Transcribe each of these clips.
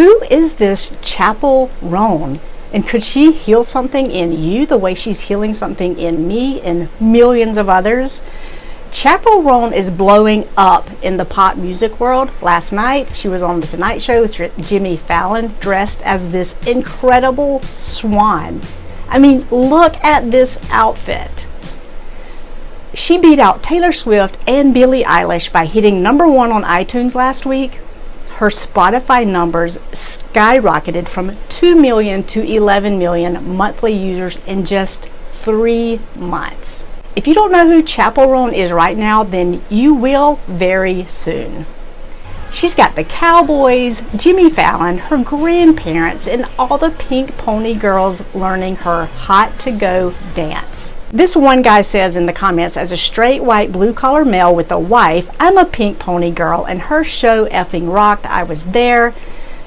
Who is this Chappell Roan? And could she heal something in you the way she's healing something in me and millions of others? Chappell Roan is blowing up in the pop music world. Last night, she was on The Tonight Show with Jimmy Fallon, dressed as this incredible swan. I mean, look at this outfit. She beat out Taylor Swift and Billie Eilish by hitting #1 on iTunes last week. Her Spotify numbers skyrocketed from 2 million to 11 million monthly users in just 3 months. If you don't know who Chappell Roan is right now, then you will very soon. She's got the Cowboys, Jimmy Fallon, her grandparents, and all the Pink Pony girls learning her hot to go dance. This one guy says in the comments, as a straight white blue collar male with a wife, I'm a Pink Pony girl and her show effing rocked. I was there.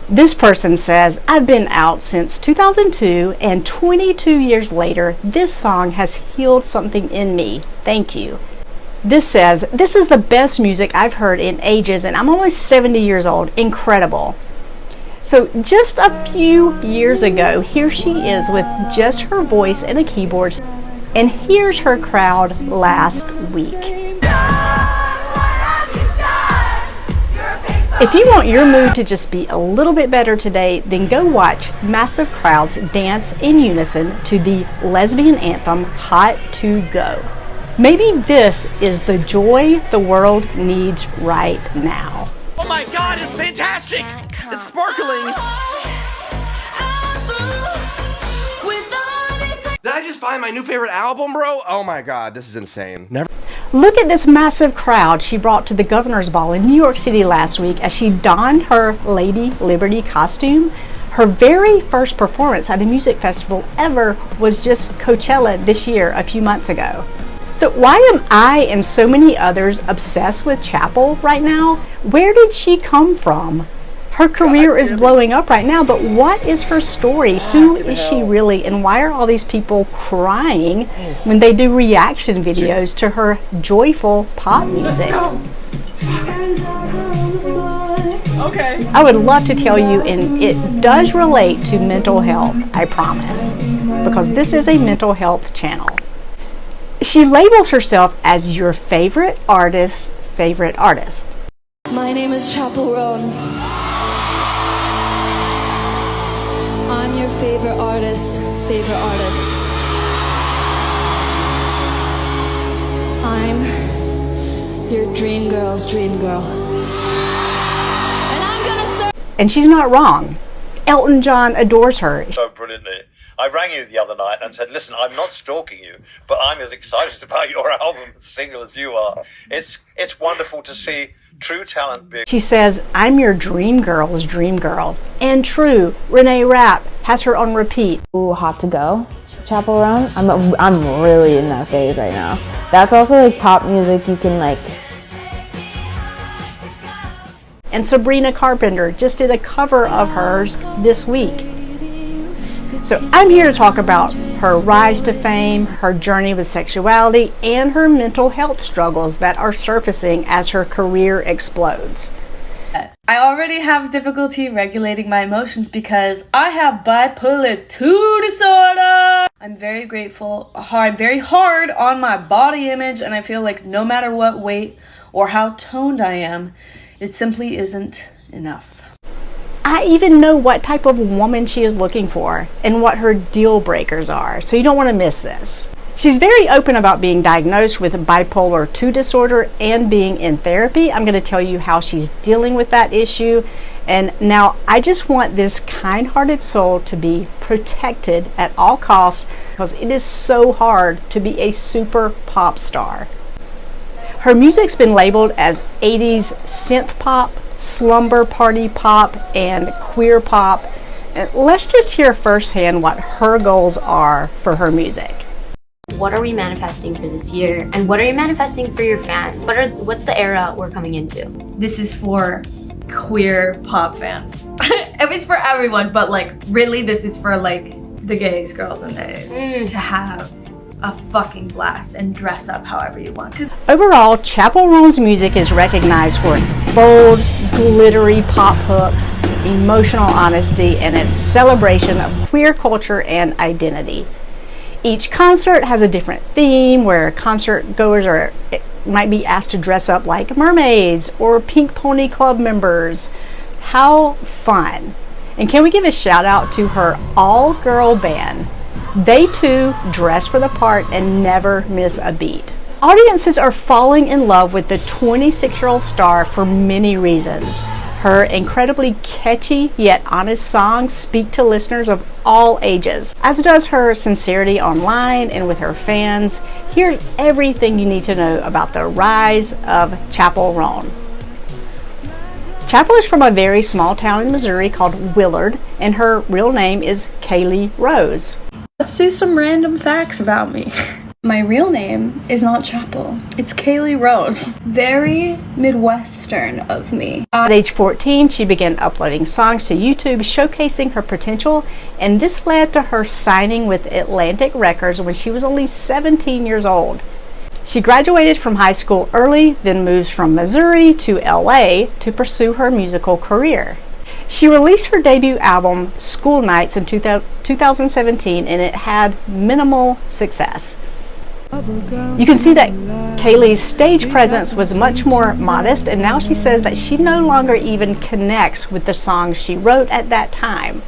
This person says, I've been out since 2002 and 22 years later, this song has healed something in me. Thank you. This says, this is the best music I've heard in ages and I'm almost 70 years old. Incredible. So just a few years ago, here she is with just her voice and a keyboard. And here's her crowd last week. If you want your mood to just be a little bit better today, then go watch massive crowds dance in unison to the lesbian anthem, Hot to Go. Maybe this is the joy the world needs right now. Oh my God, it's fantastic! It's sparkling! Did I just find my new favorite album, bro? Oh my God, this is insane. Never. Look at this massive crowd she brought to the Governor's Ball in New York City last week as she donned her Lady Liberty costume. Her very first performance at a music festival ever was just Coachella this year, a few months ago. So why am I and so many others obsessed with Chappell right now? Where did she come from? Her career is blowing up right now, but what is her story? Who is she really? And why are all these people crying when they do reaction videos to her joyful pop music? Okay. I would love to tell you, and it does relate to mental health, I promise, because this is a mental health channel. She labels herself as your favorite artist's favorite artist. My name is Chappell Roan. I'm your favorite artist's favorite artist. I'm your dream girl's dream girl. And I'm gonna serve. And she's not wrong. Elton John adores her. So brilliantly. I rang you the other night and said, listen, I'm not stalking you, but I'm as excited about your album single as you are. It's wonderful to see true talent big. She says, I'm your dream girl's dream girl. And true, Renee Rapp has her on repeat. Ooh, hot to go, Chappell Roan. I'm really in that phase right now. That's also like pop music you can like. And Sabrina Carpenter just did a cover of hers this week. So I'm here to talk about her rise to fame, her journey with sexuality, and her mental health struggles that are surfacing as her career explodes. I already have difficulty regulating my emotions because I have bipolar 2 disorder. I'm very grateful. I'm very hard on my body image, and I feel like no matter what weight or how toned I am, it simply isn't enough. I even know what type of woman she is looking for and what her deal breakers are, so you don't want to miss this. She's very open about being diagnosed with bipolar 2 disorder and being in therapy. I'm going to tell you how she's dealing with that issue. And now I just want this kind-hearted soul to be protected at all costs because it is so hard to be a super pop star. Her music's been labeled as 80s synth pop, slumber party pop, and queer pop. And let's just hear firsthand what her goals are for her music. What are we manifesting for this year? And what are you manifesting for your fans? What's the era we're coming into? This is for queer pop fans. It's for everyone, but like really this is for like the gays, girls, and days to have a fucking blast and dress up however you want. Overall, Chappell Roan's music is recognized for its bold, glittery pop hooks, emotional honesty, and its celebration of queer culture and identity. Each concert has a different theme where concert goers might be asked to dress up like mermaids or Pink Pony Club members. How fun! And can we give a shout out to her all-girl band? They too dress for the part and never miss a beat. Audiences are falling in love with the 26-year-old star for many reasons. Her incredibly catchy yet honest songs speak to listeners of all ages, as does her sincerity online and with her fans. Here's everything you need to know about the rise of Chappell Roan. Chappell is from a very small town in Missouri called Willard, and her real name is Kayleigh Rose. Let's do some random facts about me. My real name is not Chappell. It's Kayleigh Rose. Very Midwestern of me. At age 14, she began uploading songs to YouTube showcasing her potential, and this led to her signing with Atlantic Records when she was only 17 years old. She graduated from high school early, then moves from Missouri to LA to pursue her musical career. She released her debut album, School Nights, in 2017, and it had minimal success. You can see that Kayleigh's stage presence was much more modest, and now she says that she no longer even connects with the songs she wrote at that time.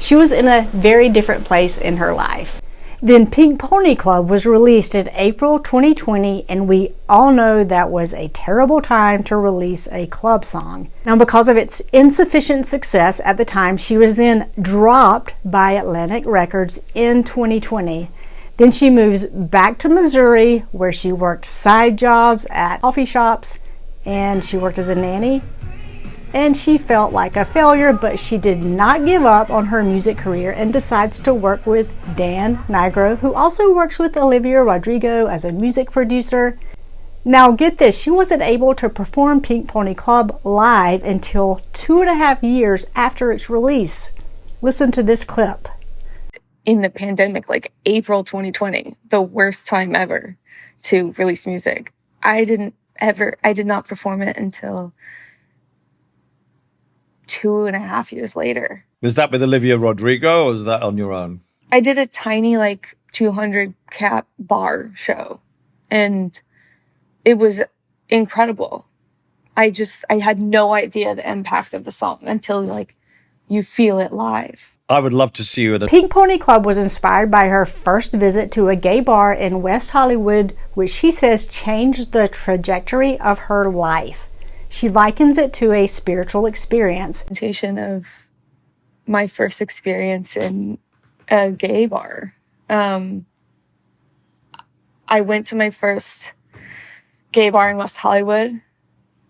She was in a very different place in her life. Then Pink Pony Club was released in April 2020, and we all know that was a terrible time to release a club song. Now, because of its insufficient success at the time, she was then dropped by Atlantic Records in 2020. Then she moves back to Missouri, where she worked side jobs at coffee shops, and she worked as a nanny. And she felt like a failure, but she did not give up on her music career and decides to work with Dan Nigro, who also works with Olivia Rodrigo as a music producer. Now get this, she wasn't able to perform Pink Pony Club live until 2.5 years after its release. Listen to this clip. In the pandemic, like April 2020, the worst time ever to release music. I did not perform it until 2.5 years later. Was that with Olivia Rodrigo or was that on your own? I did a tiny 200 cap bar show and it was incredible. I had no idea the impact of the song until you feel it live. I would love to see you at a Pink Pony Club was inspired by her first visit to a gay bar in West Hollywood, which she says changed the trajectory of her life. She likens it to a spiritual experience. Of my first experience in a gay bar. I went to my first gay bar in West Hollywood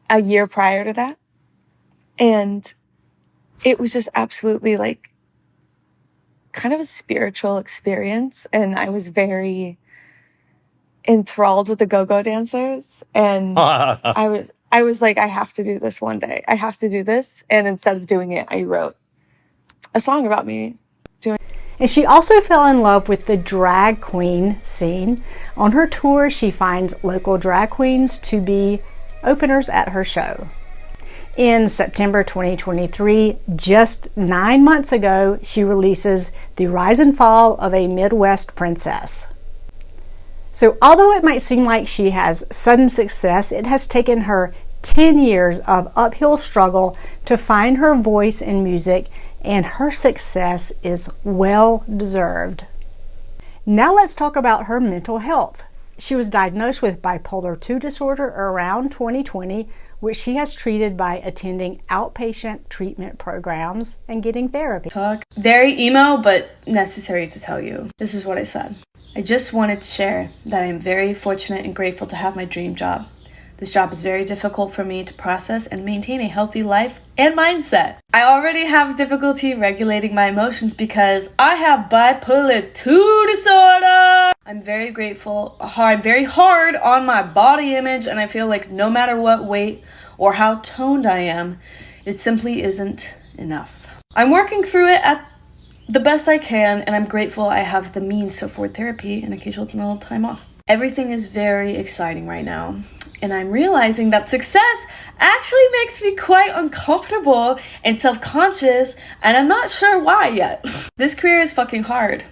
a year prior to that. And it was just absolutely kind of a spiritual experience. And I was very enthralled with the go-go dancers. And I was like, I have to do this one day. I have to do this. And instead of doing it, I wrote a song about me doing it. And she also fell in love with the drag queen scene. On her tour, she finds local drag queens to be openers at her show. In September 2023, just 9 months ago, she releases The Rise and Fall of a Midwest Princess. So although it might seem like she has sudden success, it has taken her 10 years of uphill struggle to find her voice in music, and her success is well deserved. Now let's talk about her mental health. She was diagnosed with bipolar 2 disorder around 2020, which she has treated by attending outpatient treatment programs and getting therapy. Very emo, but necessary to tell you. This is what I said. I just wanted to share that I am very fortunate and grateful to have my dream job. This job is very difficult for me to process and maintain a healthy life and mindset. I already have difficulty regulating my emotions because I have bipolar 2 disorder. I'm very grateful. I'm very hard on my body image, and I feel like no matter what weight or how toned I am, it simply isn't enough. I'm working through it at the best I can, and I'm grateful I have the means to afford therapy and occasional little time off. Everything is very exciting right now, and I'm realizing that success actually makes me quite uncomfortable and self-conscious, and I'm not sure why yet. This career is fucking hard.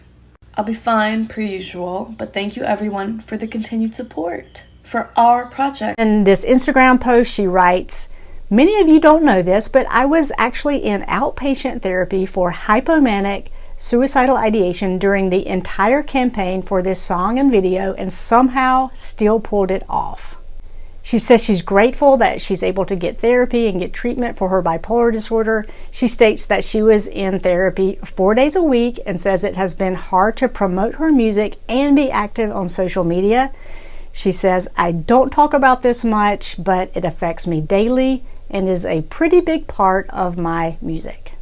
I'll be fine per usual, but thank you everyone for the continued support for our project. In this Instagram post, she writes, "Many of you don't know this, but I was actually in outpatient therapy for hypomanic suicidal ideation during the entire campaign for this song and video and somehow still pulled it off." She says she's grateful that she's able to get therapy and get treatment for her bipolar disorder. She states that she was in therapy 4 days a week and says it has been hard to promote her music and be active on social media. She says, "I don't talk about this much, but it affects me daily and is a pretty big part of my music."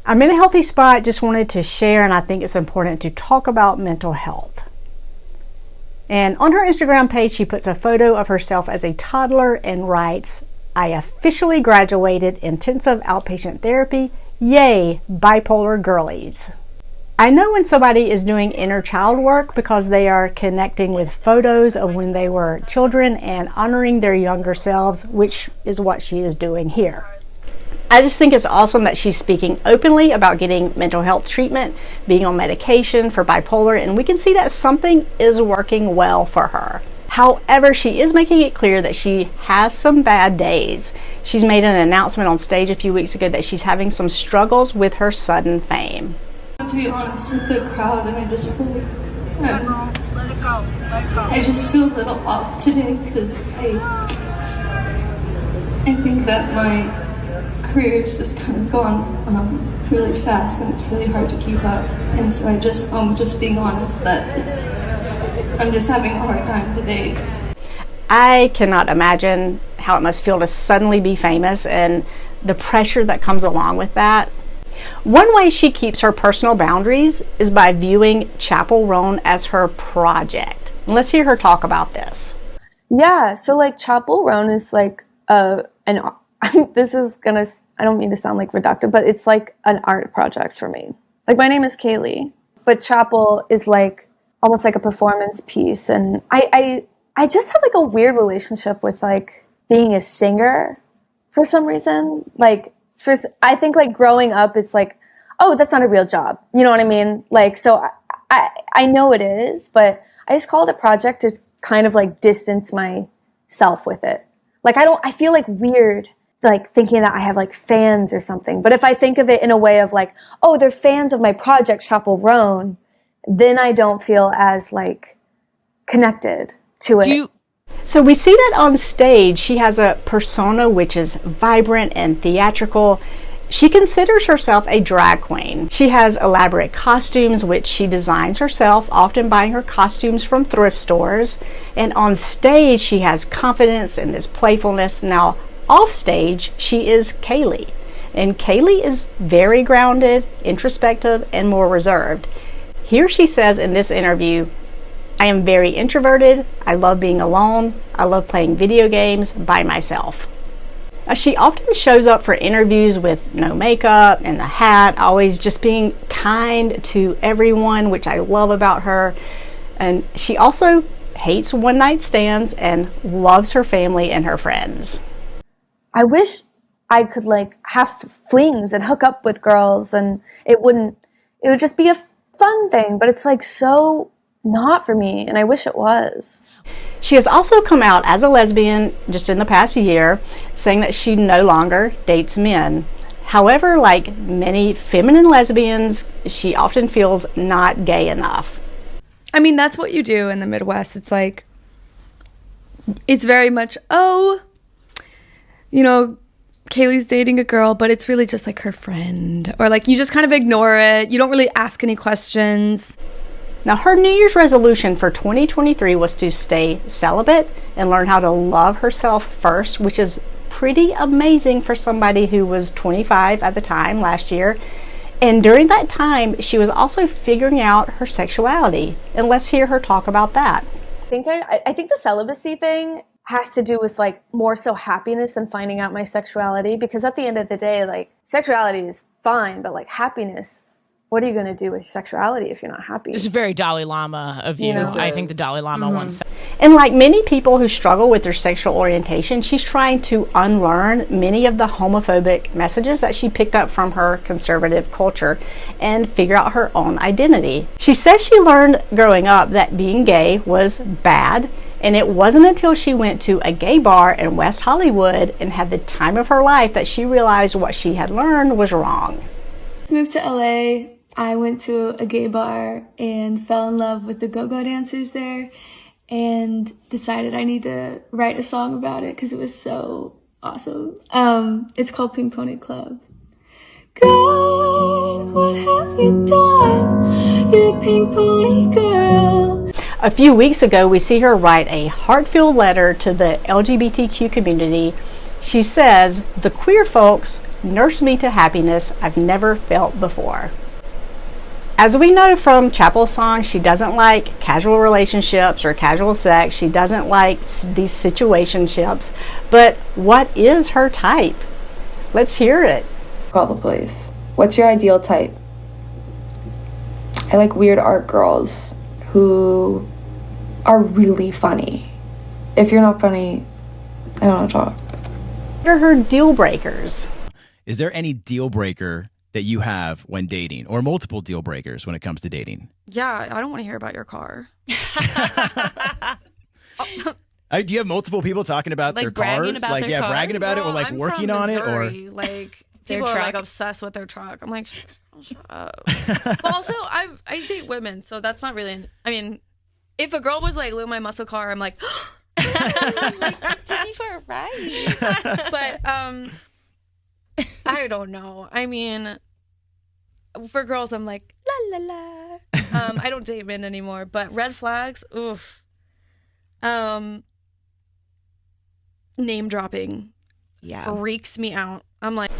I'm in a healthy spot, just wanted to share, and I think it's important to talk about mental health. And on her Instagram page, she puts a photo of herself as a toddler and writes, "I officially graduated intensive outpatient therapy. Yay, bipolar girlies." I know when somebody is doing inner child work because they are connecting with photos of when they were children and honoring their younger selves, which is what she is doing here. I just think it's awesome that she's speaking openly about getting mental health treatment, being on medication for bipolar, and we can see that something is working well for her. However, she is making it clear that she has some bad days. She's made an announcement on stage a few weeks ago that she's having some struggles with her sudden fame. To be honest with the crowd, and I just feel like I just feel a little off today because I think that my career's just kind of gone really fast and it's really hard to keep up, and so I just being honest that I'm just having a hard time today. I cannot imagine how it must feel to suddenly be famous and the pressure that comes along with that. One way she keeps her personal boundaries is by viewing Chappell Roan as her project. And let's hear her talk about this. Yeah, so like Chappell Roan is like this is gonna, I don't mean to sound like reductive, but it's like an art project for me. Like my name is Kayleigh, but Chappell is like almost like a performance piece. And I just have like a weird relationship with like being a singer for some reason. Like first, I think like growing up, it's like, oh, that's not a real job. You know what I mean? Like, so I know it is, but I just call it a project to kind of like distance myself with it. Like I feel like weird, like thinking that I have like fans or something. But if I think of it in a way of like, oh, they're fans of my project, Chappell Roan, then I don't feel as like connected to it. So we see that on stage, she has a persona which is vibrant and theatrical. She considers herself a drag queen. She has elaborate costumes which she designs herself, often buying her costumes from thrift stores. And on stage, she has confidence and this playfulness. Now, off stage, she is Kayleigh. And Kayleigh is very grounded, introspective, and more reserved. Here she says in this interview, "I am very introverted. I love being alone. I love playing video games by myself." She often shows up for interviews with no makeup and the hat, always just being kind to everyone, which I love about her. And she also hates one-night stands and loves her family and her friends. I wish I could like have flings and hook up with girls, and it would just be a fun thing, but it's like so not for me, and I wish it was. She has also come out as a lesbian just in the past year, saying that she no longer dates men. However, like many feminine lesbians, she often feels not gay enough. I mean, that's what you do in the Midwest. It's like, it's very much, oh, you know, Kayleigh's dating a girl, but it's really just like her friend. Or like you just kind of ignore it. You don't really ask any questions. Now, her New Year's resolution for 2023 was to stay celibate and learn how to love herself first, which is pretty amazing for somebody who was 25 at the time last year. And during that time, she was also figuring out her sexuality. And let's hear her talk about that. I think the celibacy thing has to do with like more so happiness than finding out my sexuality, because at the end of the day, like sexuality is fine, but like happiness what are you going to do with sexuality if you're not happy? This is very Dalai Lama of you. I think the Dalai Lama once said. And like many people who struggle with their sexual orientation, she's trying to unlearn many of the homophobic messages that she picked up from her conservative culture and figure out her own identity. She says she learned growing up that being gay was bad, and it wasn't until she went to a gay bar in West Hollywood and had the time of her life that she realized what she had learned was wrong. Moved to LA. I went to a gay bar and fell in love with the go-go dancers there and decided I need to write a song about it because it was so awesome. It's called Pink Pony Club. God, what have you done? You're a pink pony girl. A few weeks ago, we see her write a heart-filled letter to the LGBTQ community. She says, "The queer folks nurse me to happiness I've never felt before." As we know from Chappell's song, she doesn't like casual relationships or casual sex. She doesn't like these situationships. But what is her type? Let's hear it. Call the police. What's your ideal type? I like weird art girls who are really funny. If you're not funny, I don't want to talk. What are her deal breakers? Is there any deal breaker that you have when dating, or multiple deal breakers when it comes to dating? Yeah, I don't want to hear about your car. Do you have multiple people talking about their cars? About their car? Bragging about it, or like I'm working from on Missouri. it, or like people are like obsessed with their truck. I'm like, shut up. But also, I date women, so that's not really. I mean, if a girl was like, "Look, my muscle car," I'm like, like, take me for a ride. But I don't know. I mean, for girls, I'm like, la la la. I don't date men anymore, but red flags, oof. Name dropping, freaks me out. I'm like,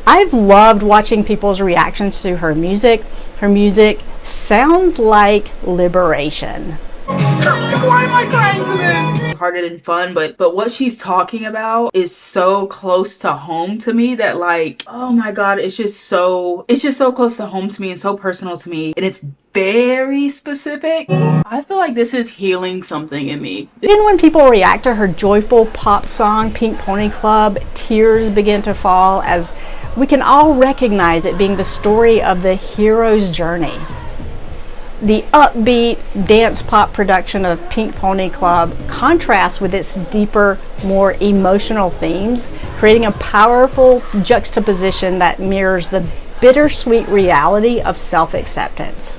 I've loved watching people's reactions to her music. Her music sounds like liberation. Like, why am I crying to this? Hearted and fun, but what she's talking about is so close to home to me that, like, oh my god, it's just so close to home to me and so personal to me, and it's very specific. I feel like this is healing something in me. Even when people react to her joyful pop song Pink Pony Club, tears begin to fall as we can all recognize it being the story of the hero's journey. The upbeat dance pop production of Pink Pony Club contrasts with its deeper, more emotional themes, creating a powerful juxtaposition that mirrors the bittersweet reality of self-acceptance.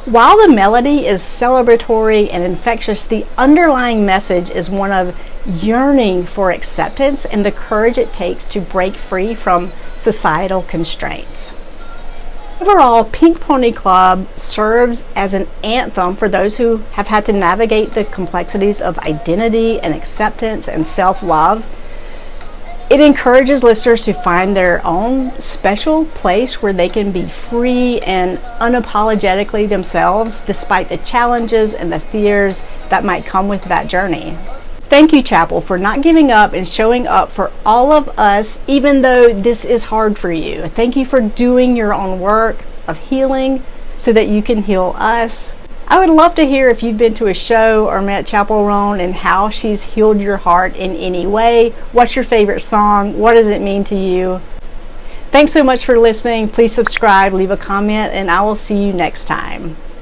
While the melody is celebratory and infectious, the underlying message is one of yearning for acceptance and the courage it takes to break free from societal constraints. Overall, Pink Pony Club serves as an anthem for those who have had to navigate the complexities of identity and acceptance and self-love. It encourages listeners to find their own special place where they can be free and unapologetically themselves despite the challenges and the fears that might come with that journey. Thank you, Chappell, for not giving up and showing up for all of us, even though this is hard for you. Thank you for doing your own work of healing so that you can heal us. I would love to hear if you've been to a show or met Chappell Roan and how she's healed your heart in any way. What's your favorite song? What does it mean to you? Thanks so much for listening. Please subscribe, leave a comment, and I will see you next time.